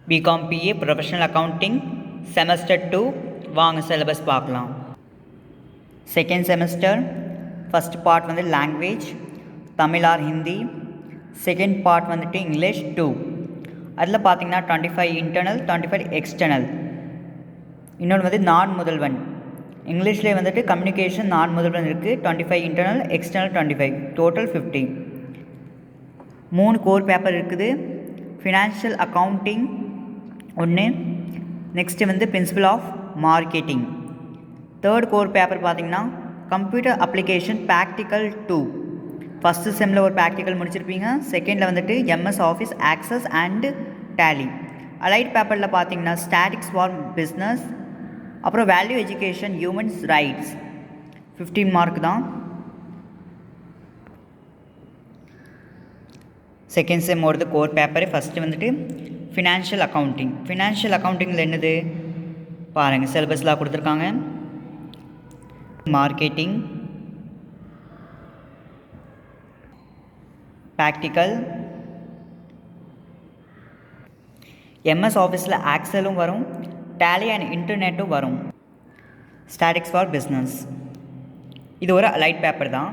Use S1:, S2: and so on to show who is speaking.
S1: BCom BA professional accounting semester 2 வாங்க syllabus பார்க்கலாம். Second semester first part வந்து language Tamil or Hindi, second part வந்துட்டு English 2. அதில் பார்த்தீங்கன்னா 25 இன்டர்னல் 25 எக்ஸ்டர்னல். இன்னொன்று வந்து நான் முதல்வன், இங்கிலீஷ்லேயே வந்துட்டு கம்யூனிகேஷன் நான் முதல்வன் இருக்குது. 25 internal external 25, total 50. 3 core paper இருக்குது. ஃபினான்ஷியல் அக்கௌண்டிங் ஒன்று, நெக்ஸ்ட்டு வந்து principle of marketing. Third core paper பார்த்திங்கன்னா கம்ப்யூட்டர் அப்ளிகேஷன் ப்ராக்டிக்கல் 2. ஃபஸ்ட்டு செம்மில் ஒரு ப்ராக்டிக்கல் முடிச்சிருப்பீங்க. செகண்டில் வந்துட்டு MS office access and Tally. Allied பேப்பரில் பார்த்தீங்கன்னா ஸ்டாட்டிக்ஸ் ஃபார் பிஸ்னஸ், அப்புறம் value education humans rights 15 mark தான். செகண்ட் செம் ஓடுது கோர் பேப்பரு. ஃபஸ்ட்டு வந்துட்டு ஃபினான்ஷியல் அக்கௌண்டிங். ஃபினான்ஷியல் அக்கௌண்டிங்கில் என்னது பாருங்கள், சிலபஸ்லாம் கொடுத்துருக்காங்க. மார்க்கெட்டிங், ப்ராக்டிக்கல், எம்எஸ் ஆஃபீஸில் ஆக்சலும் வரும், டேலி அண்ட் இன்டர்நெட்டும் வரும், ஸ்டாட்டிக்ஸ் ஃபார் பிஸ்னஸ். இது ஒரு லைட் பேப்பர் தான்.